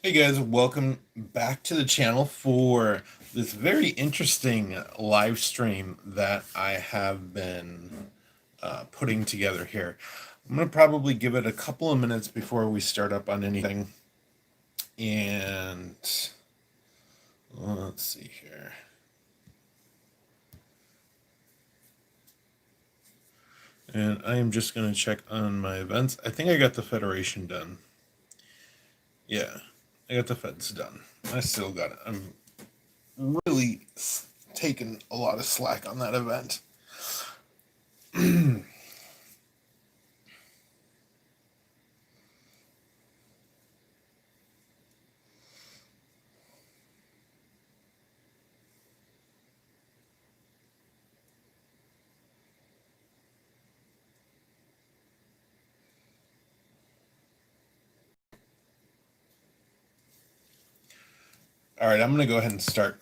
Hey guys, welcome back to the channel for this very interesting live stream that I have been putting together here. I'm going to probably give it a couple of minutes before we start up on anything. And let's see here. And I am just going to check on my events. I think I got the Federation done. Yeah, I got the Feds done. I still got it. I'm really taking a lot of slack on that event. All right, I'm going to go ahead and start.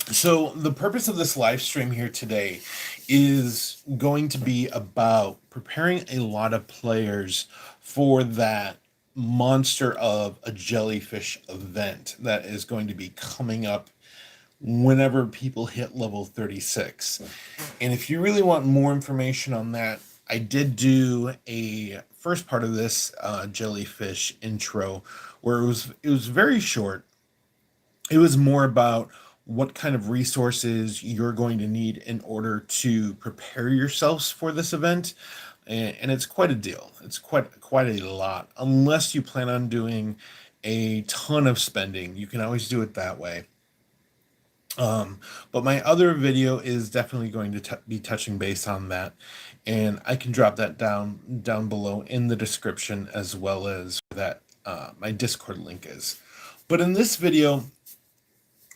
So, the purpose of this live stream here today is going to be about preparing a lot of players for that monster of a jellyfish event that is going to be coming up whenever people hit level 36. And if you really want more information on that, I did do a first part of this jellyfish intro where it was very short. It was more about what kind of resources you're going to need in order to prepare yourselves for this event. And it's quite a deal. It's quite a lot. Unless you plan on doing a ton of spending, you can always do it that way. But my other video is definitely going to be touching base on that, and I can drop that down below in the description as well as that my Discord link is. But in this video,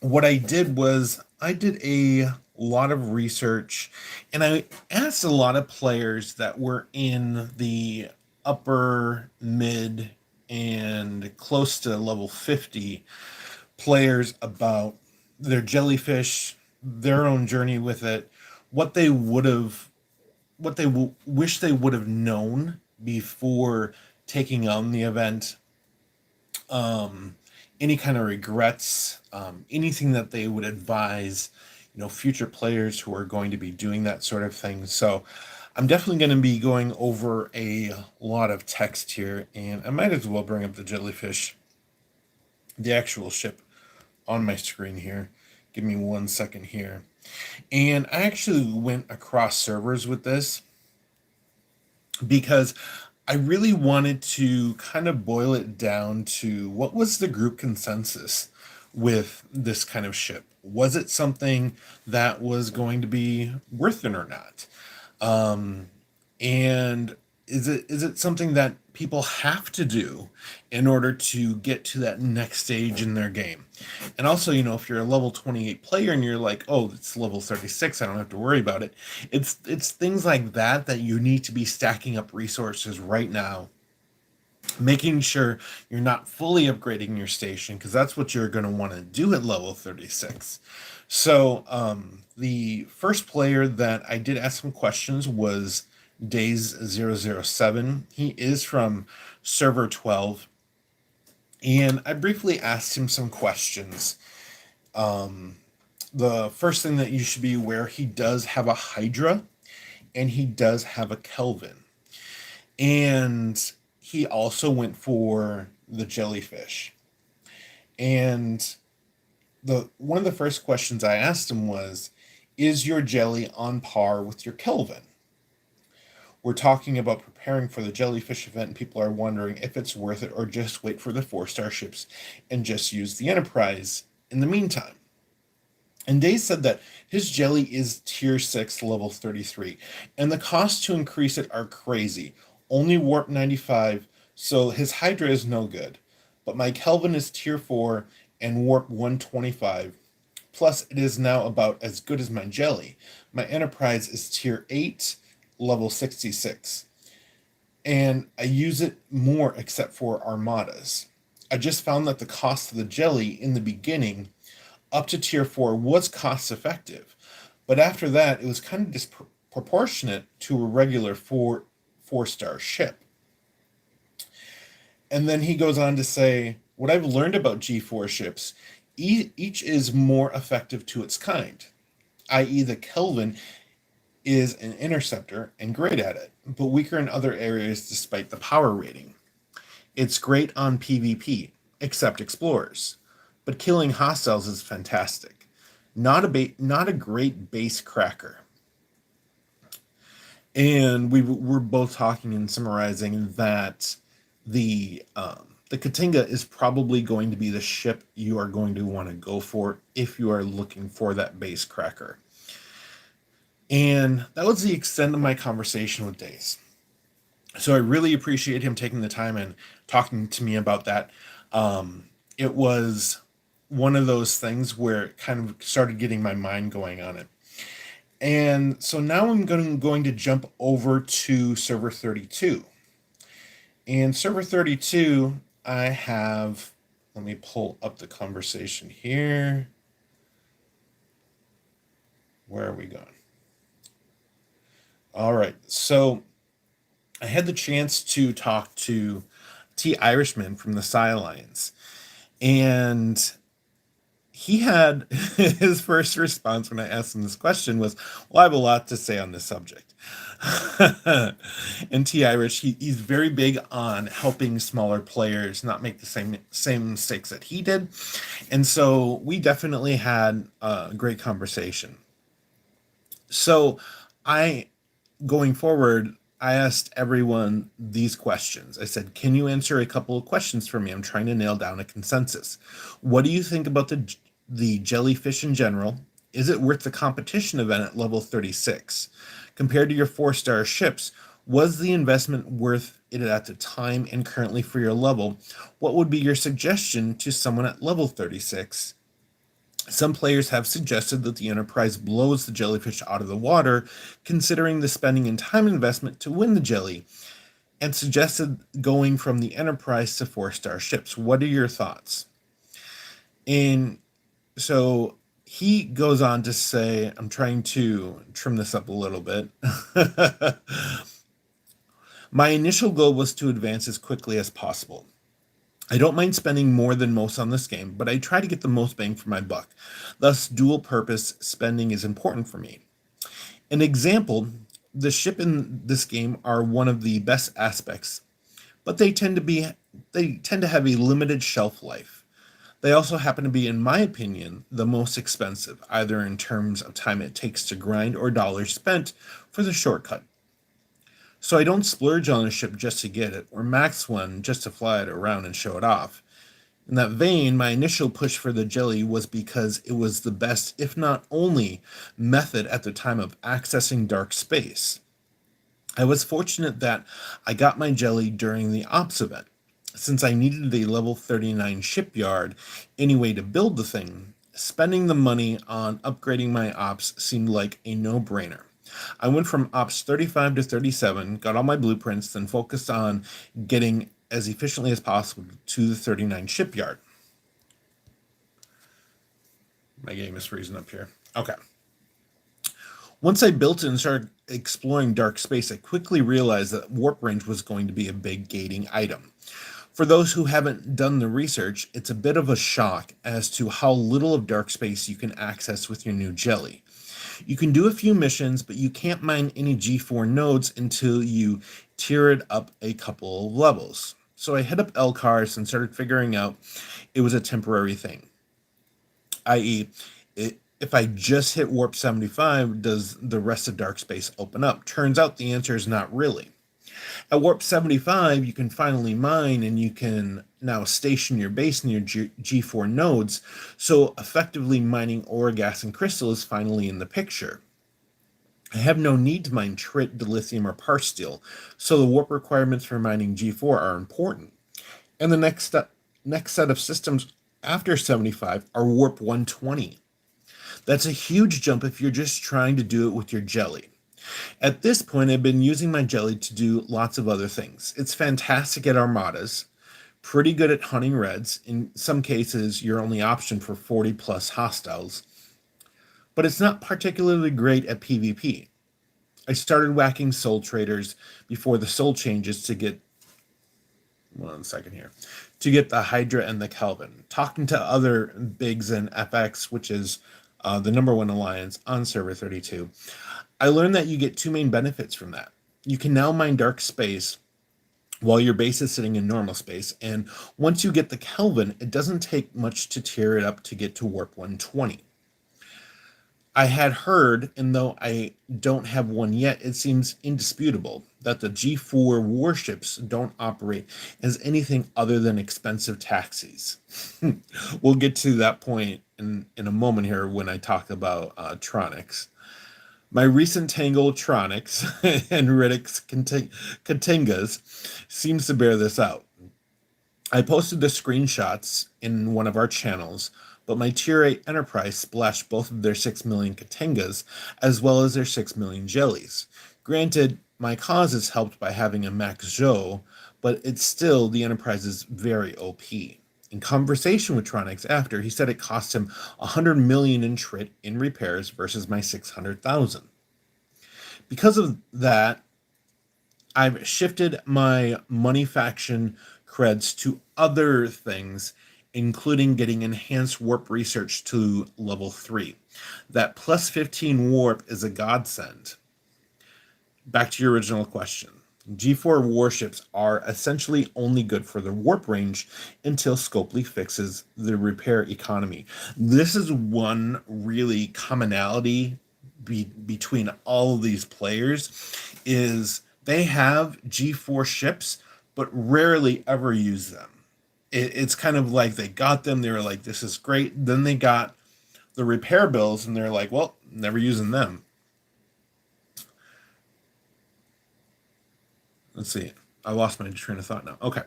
what I did was I did a lot of research and I asked a lot of players that were in the upper mid and close to level 50 players about their jellyfish, their own journey with it, what they would have, what they wish they would have known before taking on the event, um, any kind of regrets, anything that they would advise, future players who are going to be doing that sort of thing. So I'm definitely going to be going over a lot of text here, and I might as well bring up the jellyfish, the actual ship on my screen here. Give me 1 second here. And I actually went across servers with this because I really wanted to kind of boil it down to what was the group consensus with this kind of ship? Was it something that was going to be worth it or not? Um, and is it something that people have to do in order to get to that next stage in their game? And also, if you're a level 28 player and you're like, oh, it's level 36, I don't have to worry about it. It's things like that that you need to be stacking up resources right now, making sure you're not fully upgrading your station, because that's what you're going to want to do at level 36. So the first player that I did ask some questions was Days007. He is from server 12, and I briefly asked him some questions. um, the first thing that you should be aware, he does have a Hydra and he does have a Kelvin. And he also went for the Jellyfish. And the one of the first questions I asked him was, is your jelly on par with your Kelvin? We're talking about preparing for the Jellyfish event, and people are wondering if it's worth it or just wait for the 4-star ships and just use the Enterprise in the meantime. And Days said that his jelly is tier 6, level 33, and the costs to increase it are crazy. Only warp 95, so his Hydra is no good. But my Kelvin is tier 4 and warp 125. Plus, it is now about as good as my jelly. My Enterprise is tier 8, level 66. And I use it more except for armadas. I just found that the cost of the jelly in the beginning up to tier 4 was cost effective, but after that it was kind of disproportionate to a regular four-star ship. And then he goes on to say, What I've learned about G4 ships, each is more effective to its kind, i.e., the Kelvin is an interceptor and great at it, but weaker in other areas despite the power rating. It's great on PvP, except explorers, but killing hostiles is fantastic. Not a great base cracker. And we're both talking and summarizing that the Katinga is probably going to be the ship you are going to want to go for if you are looking for that base cracker. And that was the extent of my conversation with Dace. So I really appreciate him taking the time and talking to me about that. It was one of those things where it kind of started getting my mind going on it. And so now I'm going to jump over to server 32. And server 32, I have, let me pull up the conversation here. Where are we going? All right. So I had the chance to talk to T. Irishman from the Psy Alliance. And he had his first response when I asked him this question was, well, I have a lot to say on this subject. And T. Irish, he's very big on helping smaller players not make the same mistakes that he did. And so we definitely had a great conversation. So going forward, I asked everyone these questions. I said, can you answer a couple of questions for me? I'm trying to nail down a consensus. What do you think about the Jellyfish in general? Is it worth the competition event at level 36? Compared to your 4-star ships, was the investment worth it at the time and currently for your level? What would be your suggestion to someone at level 36? Some players have suggested that the Enterprise blows the Jellyfish out of the water, considering the spending and time investment to win the Jelly, and suggested going from the Enterprise to 4-star ships. What are your thoughts? And so he goes on to say, I'm trying to trim this up a little bit. My initial goal was to advance as quickly as possible. I don't mind spending more than most on this game, but I try to get the most bang for my buck. Thus, dual purpose spending is important for me. An example, the ship in this game are one of the best aspects, but they tend to have a limited shelf life. They also happen to be, in my opinion, the most expensive, either in terms of time it takes to grind or dollars spent for the shortcut. So I don't splurge on a ship just to get it, or max one just to fly it around and show it off. In that vein, my initial push for the Jelly was because it was the best, if not only, method at the time of accessing dark space. I was fortunate that I got my Jelly during the Ops event, since I needed a level 39 shipyard anyway to build the thing. Spending the money on upgrading my Ops seemed like a no-brainer. I went from Ops 35 to 37, got all my blueprints, then focused on getting as efficiently as possible to the 39 shipyard. My game is freezing up here. Okay. Once I built it and started exploring dark space, I quickly realized that warp range was going to be a big gating item. For those who haven't done the research, it's a bit of a shock as to how little of dark space you can access with your new Jelly. You can do a few missions, but you can't mine any G4 nodes until you tier it up a couple of levels. So I hit up LCARS and started figuring out it was a temporary thing. I.e., if I just hit warp 75, does the rest of dark space open up? Turns out the answer is not really. At warp 75, you can finally mine and you can now station your base near G4 nodes, so effectively mining ore, gas, and crystal is finally in the picture. I have no need to mine trit, dilithium, or parse steel, so the warp requirements for mining G4 are important. And the next set of systems after 75 are warp 120. That's a huge jump if you're just trying to do it with your Jelly. At this point, I've been using my Jelly to do lots of other things. It's fantastic at armadas, pretty good at hunting reds. In some cases, your only option for 40 plus hostiles. But it's not particularly great at PvP. I started whacking soul traders before the soul changes to get one second here, to get the Hydra and the Kelvin. Talking to other bigs in FX, which is the number one alliance on server 32, I learned that you get two main benefits from that. You can now mine dark space while your base is sitting in normal space, and once you get the Kelvin, it doesn't take much to tear it up to get to warp 120. I had heard, and though I don't have one yet, it seems indisputable that the G4 warships don't operate as anything other than expensive taxis. We'll get to that point in a moment here when I talk about Tronics. My recent Tangle Tronics and Riddick's Katingas seems to bear this out. I posted the screenshots in one of our channels, but my Tier 8 Enterprise splashed both of their 6 million Katingas as well as their 6 million jellies. Granted, my cause is helped by having a Max Zhou, but it's still, the Enterprise is very OP. In conversation with Tronics after, he said it cost him 100 million in TRIT in repairs versus my 600,000. Because of that, I've shifted my money faction creds to other things, including getting enhanced warp research to level 3. That plus 15 warp is a godsend. Back to your original question. G4 warships are essentially only good for the warp range until Scopely fixes the repair economy. This is one really commonality between all of these players, is they have G4 ships, but rarely ever use them. It's kind of like they got them, they were like, this is great. Then they got the repair bills, and they're like, well, never using them. Let's see. I lost my train of thought now. Okay.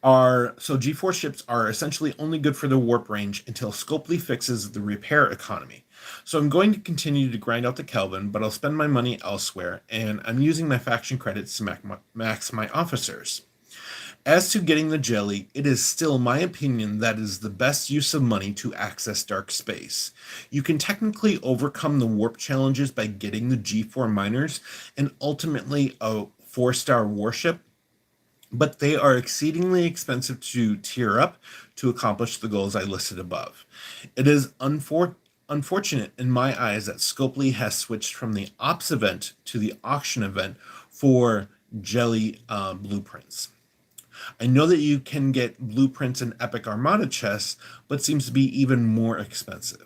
So G4 ships are essentially only good for the warp range until Scopely fixes the repair economy. So I'm going to continue to grind out the Kelvin, but I'll spend my money elsewhere, and I'm using my faction credits to max my officers. As to getting the jelly, it is still my opinion that is the best use of money to access dark space. You can technically overcome the warp challenges by getting the G4 miners and ultimately a 4-star warship, but they are exceedingly expensive to tier up to accomplish the goals I listed above. It is unfortunate in my eyes that Scopely has switched from the Ops event to the auction event for jelly blueprints. I know that you can get blueprints in Epic Armada chests, but seems to be even more expensive.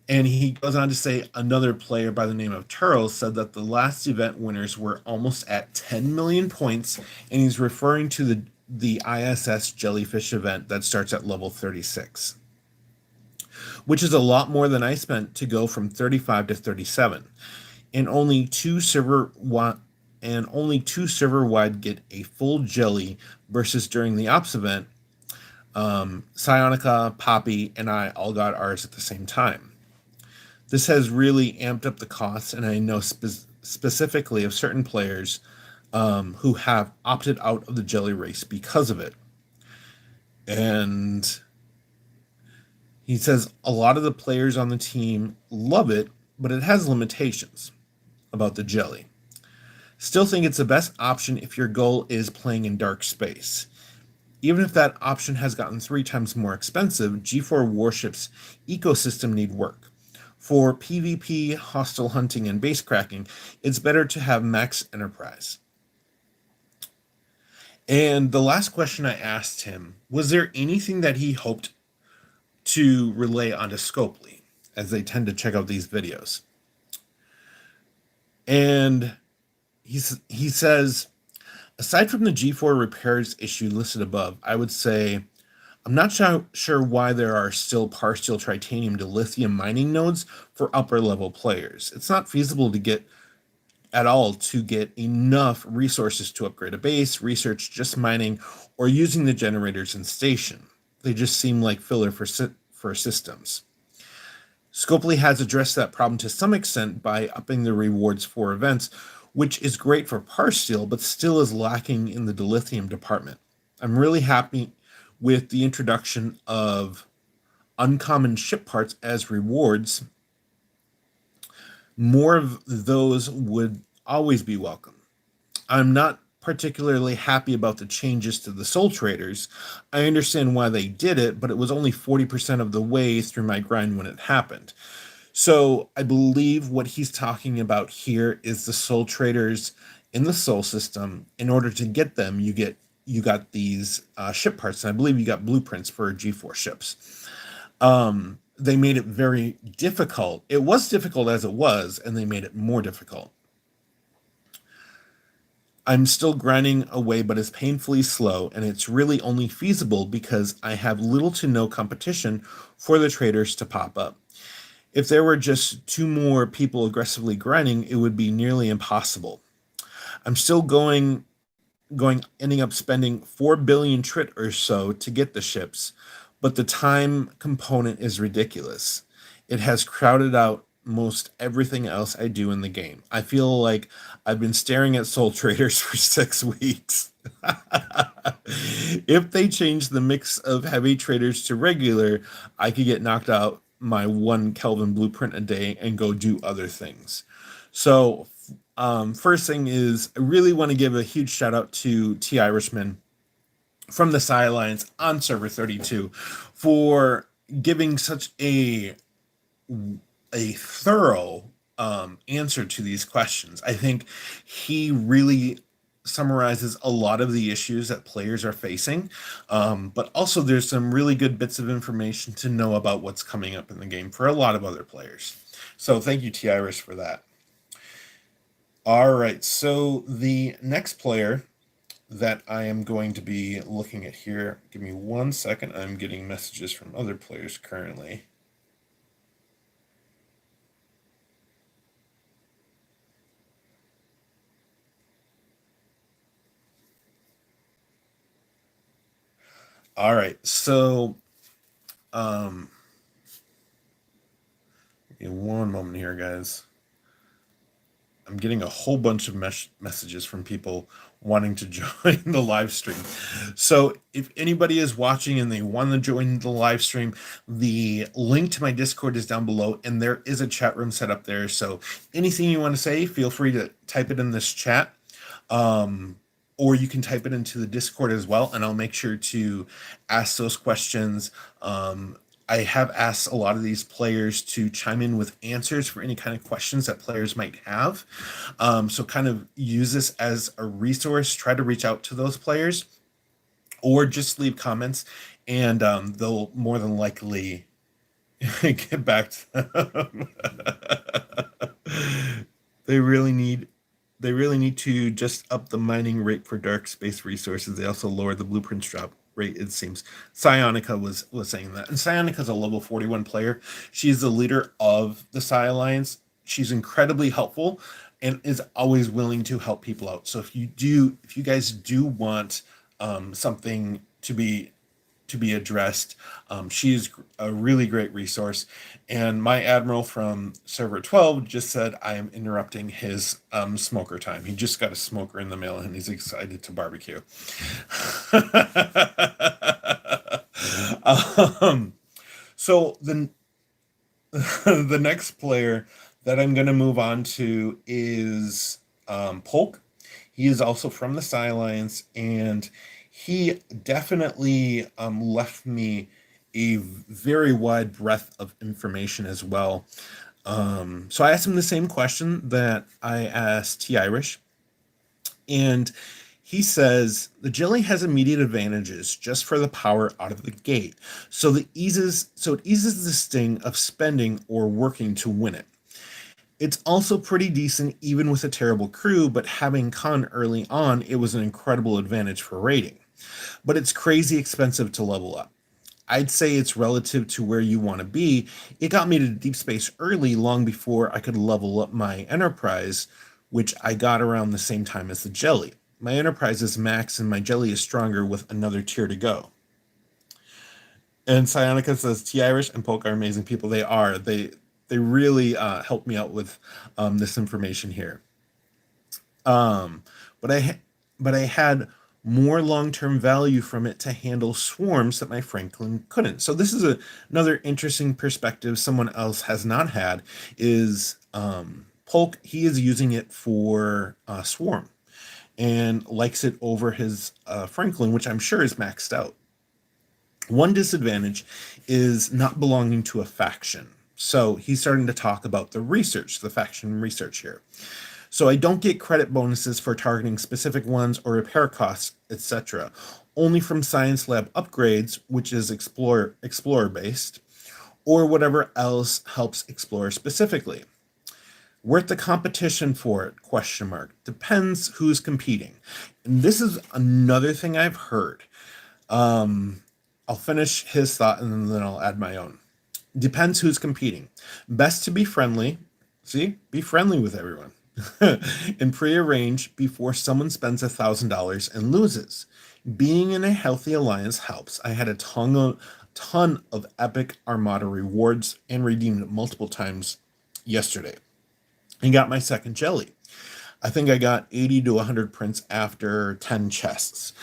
And he goes on to say another player by the name of Turles said that the last event winners were almost at 10 million points, and he's referring to the ISS Jellyfish event that starts at level 36, which is a lot more than I spent to go from 35 to 37, and only two server wide get a full jelly versus during the Ops event, Psionica, Poppy, and I all got ours at the same time. This has really amped up the costs, and I know specifically of certain players who have opted out of the jelly race because of it. And he says a lot of the players on the team love it, but it has limitations about the jelly. Still think it's the best option if your goal is playing in dark space. Even if that option has gotten 3 times more expensive, G4 warships ecosystem need work. For PvP, hostile hunting, and base cracking, it's better to have Max Enterprise. And the last question I asked him, was there anything that he hoped to relay onto Scopely, as they tend to check out these videos? And he says, aside from the G4 repairs issue listed above, I would say I'm not sure why there are still partial titanium to lithium mining nodes for upper level players. It's not feasible to get enough resources to upgrade a base, research just mining, or using the generators in station. They just seem like filler for systems. Scopely has addressed that problem to some extent by upping the rewards for events, which is great for Parsteel, but still is lacking in the dilithium department. I'm really happy with the introduction of uncommon ship parts as rewards. More of those would always be welcome. I'm not particularly happy about the changes to the Soul Traders. I understand why they did it, but it was only 40% of the way through my grind when it happened. So I believe what he's talking about here is the Soul Traders in the Soul system. In order to get them, you got these ship parts, and I believe you got blueprints for G4 ships. They made it very difficult. It was difficult as it was, and they made it more difficult. I'm still grinding away, but it's painfully slow, and it's really only feasible because I have little to no competition for the traders to pop up. If there were just two more people aggressively grinding, it would be nearly impossible. I'm still ending up spending 4 billion trit or so to get the ships, but the time component is ridiculous. It has crowded out most everything else I do in the game. I feel like I've been staring at Soul Traders for 6 weeks. If they change the mix of heavy traders to regular, I could get knocked out my 1 Kelvin blueprint a day and go do other things. So, first thing is, I really want to give a huge shout out to T. Irishman from the Psi Alliance on server 32 for giving such a thorough answer to these questions. I think he really summarizes a lot of the issues that players are facing, but also there's some really good bits of information to know about what's coming up in the game for a lot of other players. So thank you, T. Irish, for that. All right, so the next player that I am going to be looking at here, give me 1 second. I'm getting messages from other players currently. All right, so give me one moment here, guys. I'm getting a whole bunch of messages from people wanting to join the live stream. So if anybody is watching and they want to join the live stream, the link to my Discord is down below, and there is a chat room set up there. So anything you want to say, feel free to type it in this chat. Or you can type it into the Discord as well, and I'll make sure to ask those questions. I have asked a lot of these players to chime in with answers for any kind of questions that players might have. So kind of use this as a resource, try to reach out to those players, or just leave comments, and they'll more than likely get back to them. They really need to just up the mining rate for dark space resources. They also lowered the blueprints drop rate, it seems. Psionica was saying that. And Psionica's a level 41 player. She's the leader of the Psi Alliance. She's incredibly helpful and is always willing to help people out. So if you guys do want something to be addressed, she is a really great resource. And my admiral from server 12 just said I am interrupting his smoker time. He just got a smoker in the mail and he's excited to barbecue. So the next player that I'm going to move on to is Polk. He is also from the Psi Alliance, and he definitely left me a very wide breadth of information as well. So I asked him the same question that I asked T. Irish, and he says the jelly has immediate advantages just for the power out of the gate. So it eases the sting of spending or working to win it. It's also pretty decent even with a terrible crew, but having Khan early on, it was an incredible advantage for raiding. But it's crazy expensive to level up. I'd say it's relative to where you want to be. It got me to deep space early, long before I could level up my Enterprise, which I got around the same time as the Jelly. My Enterprise is max and my Jelly is stronger with another tier to go. And Psionica says, T. Irish and Polk are amazing people. They are. They really helped me out with this information here. But I had more long-term value from it to handle swarms that my Franklin couldn't. So this is another interesting perspective someone else has not had, is Polk, he is using it for swarm. and likes it over his Franklin, which I'm sure is maxed out. One disadvantage is not belonging to a faction. So he's starting to talk about the research, the faction research here. So I don't get credit bonuses for targeting specific ones or repair costs, etc. Only from science lab upgrades, which is explorer based, or whatever else helps explore specifically. Worth the competition for it? Question mark. Depends who's competing. And this is another thing I've heard. I'll finish his thought and then I'll add my own. Depends who's competing. Best to be friendly. See, be friendly with everyone. And prearrange before someone spends $1,000 and loses. Being in a healthy alliance helps. I had a ton of epic Armada rewards and redeemed it multiple times yesterday. And got my second jelly. I think I got 80 to 100 prints after 10 chests.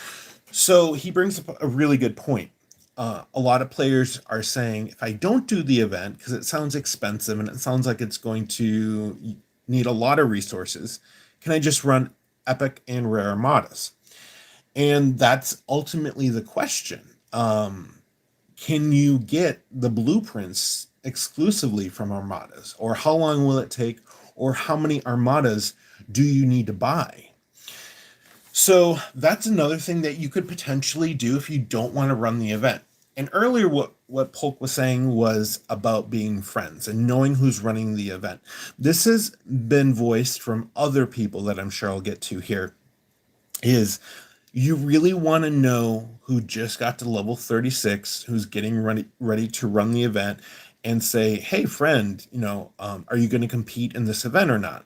So he brings up a really good point. A lot of players are saying, if I don't do the event, because it sounds expensive and it sounds like it's going to need a lot of resources, can I just run epic and rare armadas? And that's ultimately the question. Can you get the blueprints exclusively from armadas? Or how long will it take? Or how many armadas do you need to buy? So that's another thing that you could potentially do if you don't want to run the event. And earlier, what Polk was saying was about being friends and knowing who's running the event. This has been voiced from other people that I'm sure I'll get to here, is you really want to know who just got to level 36, who's getting ready to run the event, and say, hey, friend, are you going to compete in this event or not?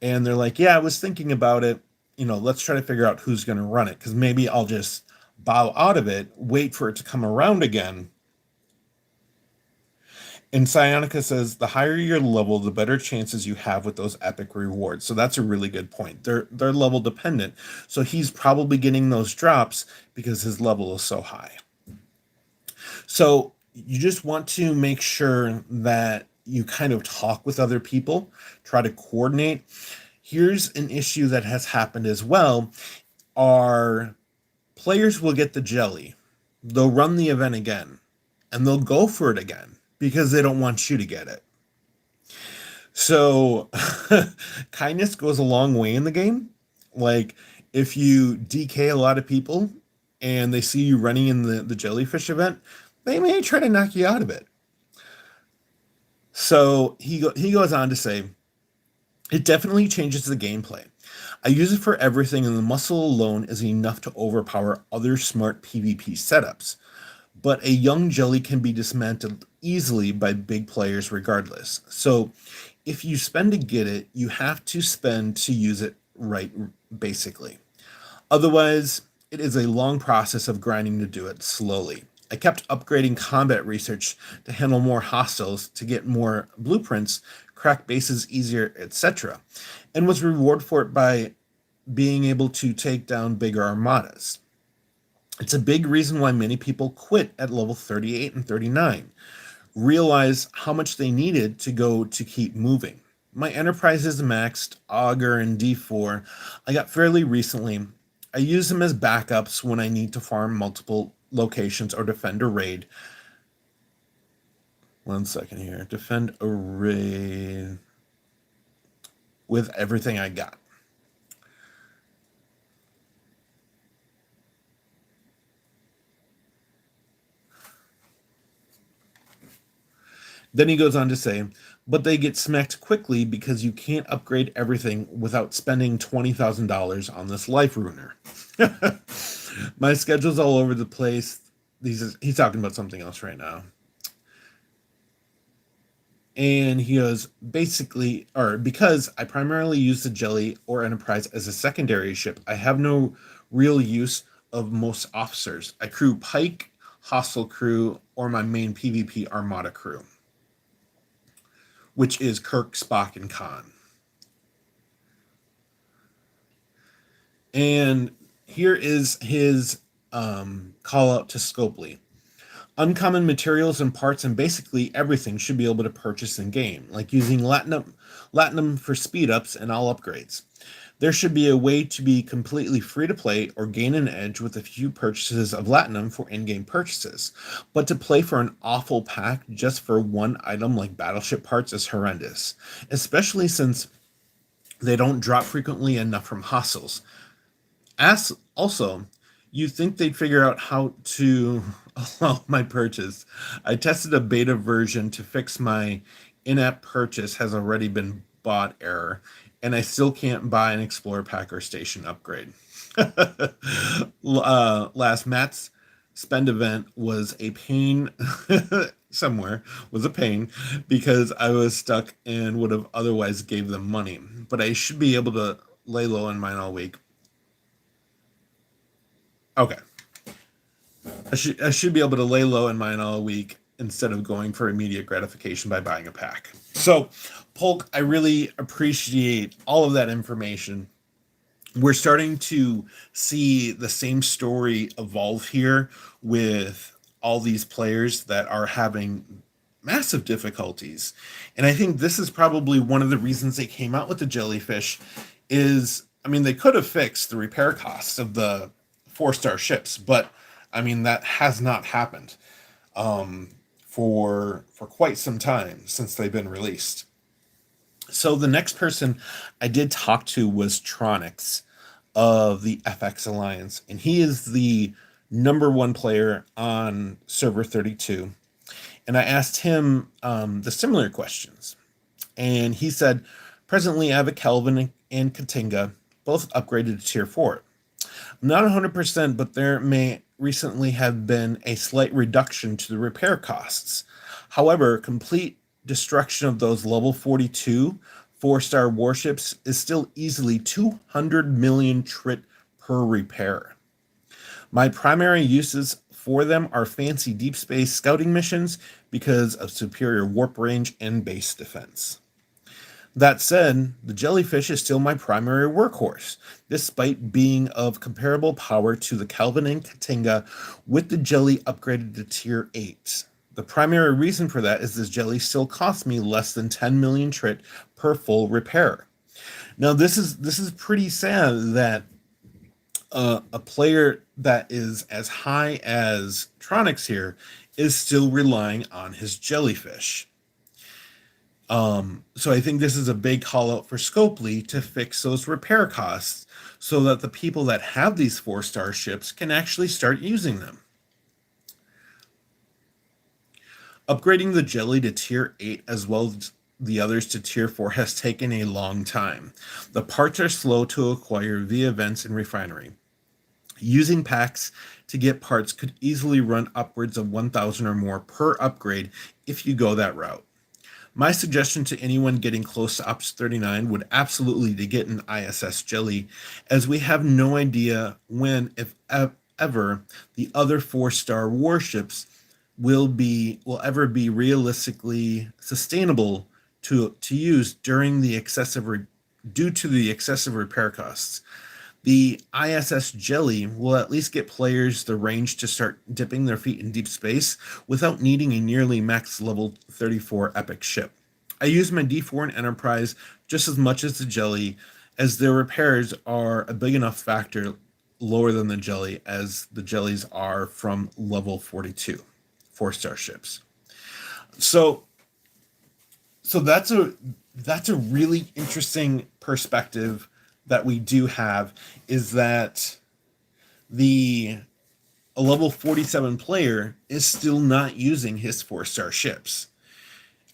And they're like, yeah, I was thinking about it. Let's try to figure out who's going to run it, because maybe I'll just bow out of it, wait for it to come around again. And Psionica says, the higher your level, the better chances you have with those epic rewards. So that's a really good point. They're level dependent. So he's probably getting those drops because his level is so high. So you just want to make sure that you kind of talk with other people, try to coordinate. Here's an issue that has happened as well. Our players will get the jelly. They'll run the event again, and they'll go for it again because they don't want you to get it. So kindness goes a long way in the game. Like, if you DK a lot of people and they see you running in the Jellyfish event, they may try to knock you out of it. So he goes on to say, it definitely changes the gameplay. I use it for everything, and the muscle alone is enough to overpower other smart PvP setups. But a young jelly can be dismantled easily by big players regardless. So if you spend to get it, you have to spend to use it right, basically. Otherwise, it is a long process of grinding to do it slowly. I kept upgrading combat research to handle more hostiles, to get more blueprints, crack bases easier, etc., and was rewarded for it by being able to take down bigger armadas. It's a big reason why many people quit at level 38 and 39. Realize how much they needed to go to keep moving. My enterprise is maxed, Augur and D4. I got fairly recently. I use them as backups when I need to farm multiple locations or defend a raid. One second here. Defend a raid with everything I got. Then he goes on to say, but they get smacked quickly because you can't upgrade everything without spending $20,000 on this life ruiner. My schedule's all over the place. He's talking about something else right now. And he goes, because I primarily use the Jelly or Enterprise as a secondary ship, I have no real use of most officers. I crew Pike, Hostile crew, or my main PvP Armada crew, which is Kirk, Spock, and Khan. And here is his call out to Scopely. Uncommon materials and parts and basically everything should be able to purchase in game, like using Latinum for speed ups and all upgrades. There should be a way to be completely free to play or gain an edge with a few purchases of Latinum for in-game purchases. But to play for an awful pack just for one item like battleship parts is horrendous, especially since they don't drop frequently enough from hostiles. As also, you think they'd figure out how to allow my purchase. I tested a beta version to fix my in-app purchase has already been bought error, and I still can't buy an Explorer pack or station upgrade. Last Matt's spend event was a pain somewhere was a pain because I was stuck and would have otherwise gave them money. But I should be able to lay low on mine all week. Okay. I should be able to lay low in mine all week instead of going for immediate gratification by buying a pack. So, Polk, I really appreciate all of that information. We're starting to see the same story evolve here with all these players that are having massive difficulties. And I think this is probably one of the reasons they came out with the Jellyfish is, I mean, they could have fixed the repair costs of the 4-star ships, but I mean, that has not happened for quite some time since they've been released. So the next person I did talk to was Tronix of the FX Alliance, and he is the number one player on server 32. And I asked him the similar questions, and he said, presently I have a Kelvin and Katinga, both upgraded to tier 4. I'm not 100%, but there may recently have been a slight reduction to the repair costs. However, complete destruction of those level 42 4-star warships is still easily 200 million trit per repair. My primary uses for them are fancy deep space scouting missions because of superior warp range and base defense. That said, the Jellyfish is still my primary workhorse, despite being of comparable power to the Calvin and Katinga with the Jelly upgraded to tier 8. The primary reason for that is this Jelly still costs me less than 10 million trit per full repair. Now this is pretty sad that a player that is as high as Tronix here is still relying on his Jellyfish. So I think this is a big call out for Scopely to fix those repair costs so that the people that have these 4-star ships can actually start using them. Upgrading the Jelly to tier 8 as well as the others to tier 4 has taken a long time. The parts are slow to acquire via vents and refinery. Using packs to get parts could easily run upwards of 1,000 or more per upgrade if you go that route. My suggestion to anyone getting close to Ops 39 would absolutely to get an ISS Jelly, as we have no idea when, if ever, the other 4-star warships will ever be realistically sustainable to use due to the excessive repair costs. The ISS Jelly will at least get players the range to start dipping their feet in deep space without needing a nearly max level 34 epic ship. I use my D4 in Enterprise just as much as the Jelly, as their repairs are a big enough factor lower than the Jelly as the Jellies are from level 42 4-star ships. So that's a really interesting perspective that we do have, is that a level 47 player is still not using his 4-star ships.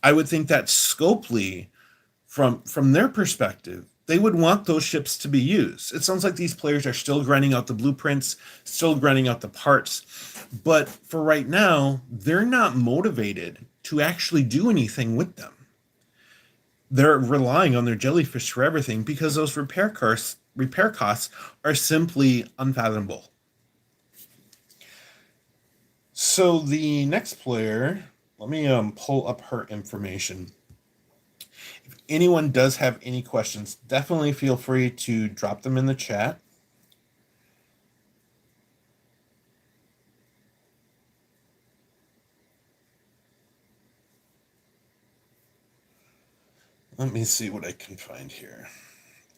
I would think that Scopely, from their perspective, they would want those ships to be used. It sounds like these players are still grinding out the blueprints, still grinding out the parts, but for right now, they're not motivated to actually do anything with them. They're relying on their Jellyfish for everything because those repair costs are simply unfathomable. So the next player, let me pull up her information. If anyone does have any questions, definitely feel free to drop them in the chat. Let me see what I can find here.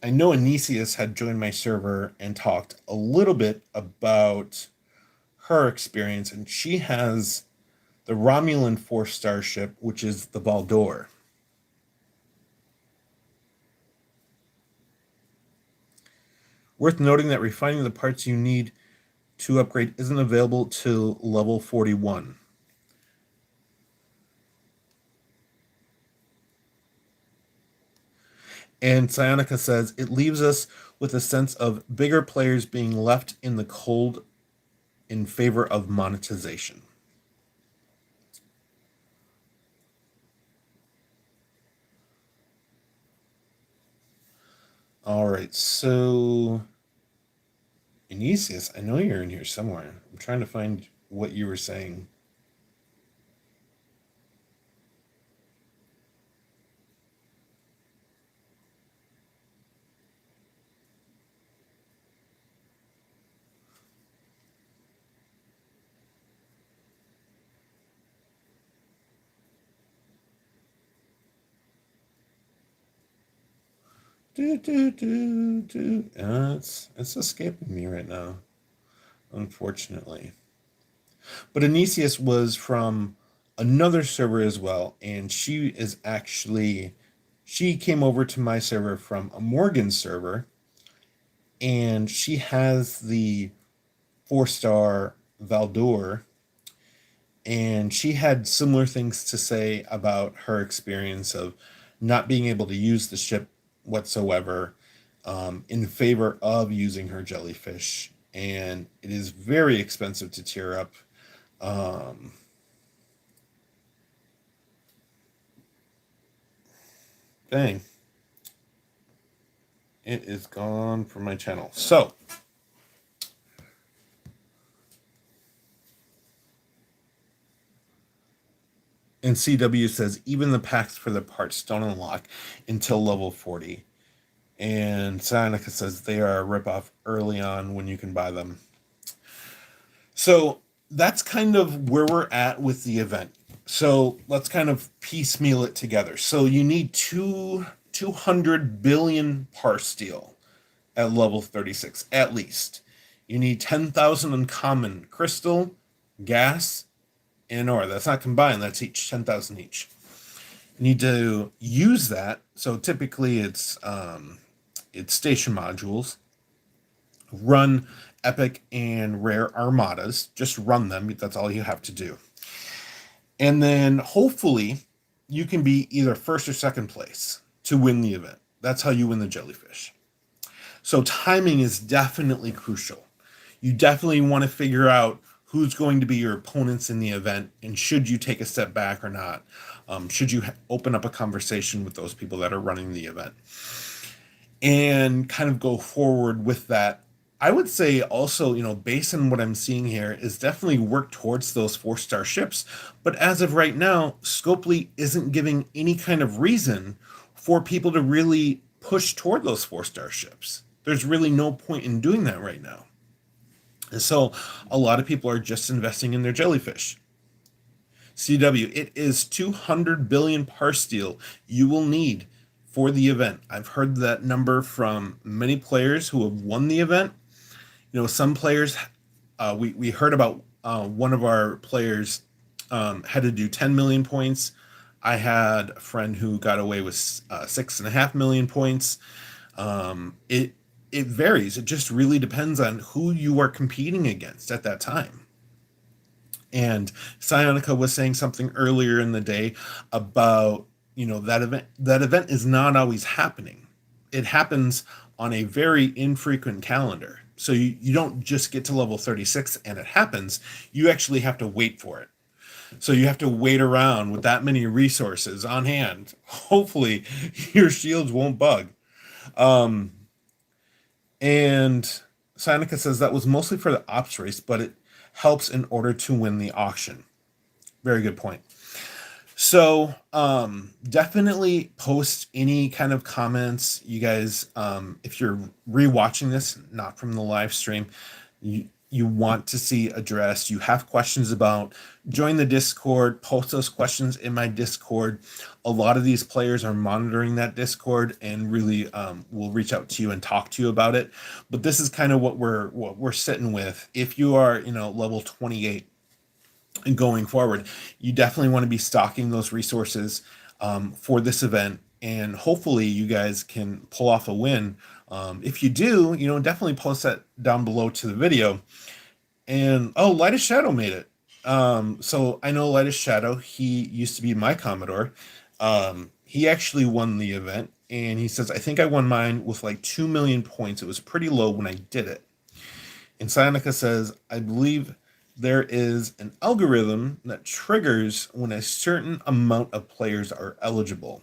I know Anisius had joined my server and talked a little bit about her experience, and she has the Romulan 4-star ship, which is the Valdor. Worth noting that refining the parts you need to upgrade isn't available till level 41. And Psionica says it leaves us with a sense of bigger players being left in the cold in favor of monetization. All right, so Anisius, I know you're in here somewhere. I'm trying to find what you were saying. It's escaping me right now, unfortunately. But Anisius was from another server as well, and she came over to my server from a Morgan server, and she has the 4-star Valdor, and she had similar things to say about her experience of not being able to use the ship whatsoever, in favor of using her jellyfish. And it is very expensive to tier up. Um, Dang, it is gone from my channel. So, and CW says even the packs for the parts don't unlock until level 40. And Sionica says they are a ripoff early on when you can buy them. So that's kind of where we're at with the event. So let's kind of piecemeal it together. So you need 200 billion par steel at level 36, at least. You need 10,000 uncommon crystal, gas, and ore. That's not combined, that's each 10,000 each. You need to use that. So typically it's station modules. Run epic and rare armadas. Just run them. That's all you have to do. And then hopefully you can be either first or second place to win the event. That's how you win the jellyfish. So timing is definitely crucial. You definitely want to figure out who's going to be your opponents in the event and should you take a step back or not. Should you open up a conversation with those people that are running the event and kind of go forward with that. I would say also, based on what I'm seeing here, is definitely work towards those 4-star ships. But as of right now, Scopely isn't giving any kind of reason for people to really push toward those 4-star ships. There's really no point in doing that right now. And so a lot of people are just investing in their jellyfish. CW, it is 200 billion par steel you will need for the event. I've heard that number from many players who have won the event. Some players, we heard about one of our players had to do 10 million points. I had a friend who got away with 6.5 million points. It varies. It just really depends on who you are competing against at that time. And Psionica was saying something earlier in the day about that event is not always happening. It happens on a very infrequent calendar. So you don't just get to level 36 and it happens. You actually have to wait for it. So you have to wait around with that many resources on hand. Hopefully your shields won't bug. And Psionica says that was mostly for the ops race, but it helps in order to win the auction. Very good point. So definitely post any kind of comments, you guys. If you're rewatching this, not from the live stream, you you want to see addressed, you have questions about, join the Discord, post those questions in my Discord. A lot of these players are monitoring that Discord and really will reach out to you and talk to you about it. But this is kind of what we're sitting with. If you are, level 28 and going forward, you definitely want to be stocking those resources for this event, and hopefully you guys can pull off a win. If you do, definitely post that down below to the video. And Lightest Shadow made it. So I know Lightest Shadow. He used to be my Commodore. He actually won the event, and he says, I think I won mine with like 2 million points. It was pretty low when I did it. And Sionica says, I believe there is an algorithm that triggers when a certain amount of players are eligible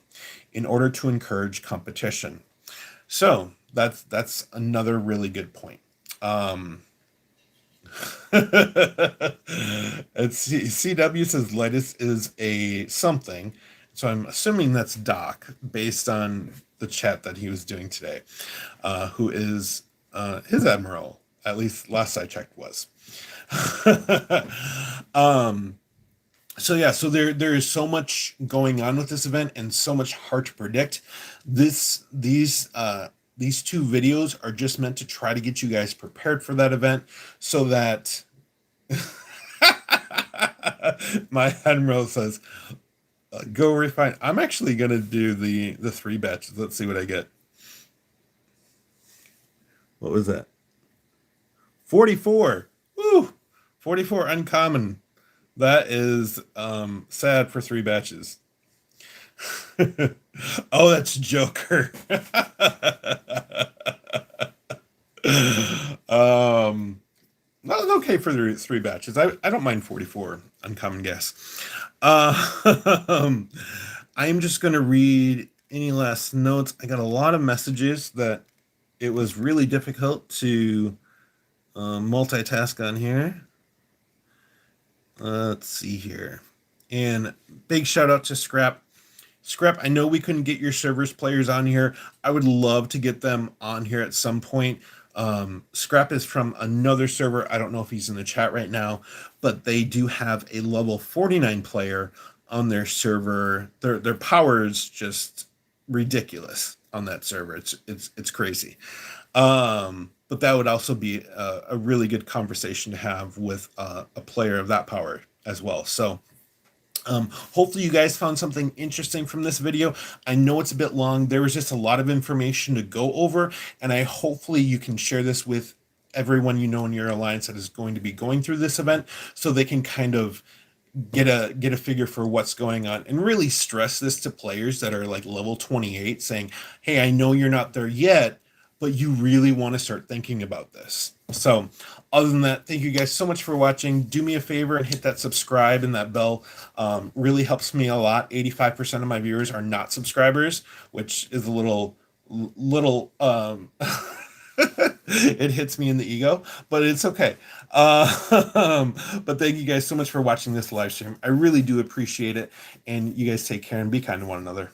in order to encourage competition. So that's another really good point. CW says Lightest is a something, so I'm assuming that's Doc based on the chat that he was doing today, who is his admiral, at least last I checked was. So there is so much going on with this event and so much hard to predict. These two videos are just meant to try to get you guys prepared for that event, so that my admiral says, go refine. I'm actually gonna do the 3 batches. Let's see what I get. What was that? 44. Woo! 44 uncommon. That is sad for 3 batches. Oh, that's Joker. That was okay for the 3 batches. I don't mind 44 uncommon guess. I am just going to read any last notes. I got a lot of messages that it was really difficult to multitask on here. Let's see here. And big shout out to Scrap. Scrap, I know we couldn't get your servers players on here. I would love to get them on here at some point. Scrap is from another server. I don't know if he's in the chat right now, but they do have a level 49 player on their server. Their power is just ridiculous on that server. It's crazy. But that would also be a really good conversation to have with a player of that power as well. So hopefully you guys found something interesting from this video. I know it's a bit long. There was just a lot of information to go over, and hopefully you can share this with everyone you know in your alliance that is going to be going through this event, so they can kind of get a figure for what's going on, and really stress this to players that are like level 28, saying, hey, I know you're not there yet, but you really want to start thinking about this. So other than that, thank you guys so much for watching. Do me a favor and hit that subscribe and that bell. Really helps me a lot. 85% of my viewers are not subscribers, which is a little it hits me in the ego, but it's okay. But thank you guys so much for watching this live stream. I really do appreciate it, and you guys take care and be kind to one another.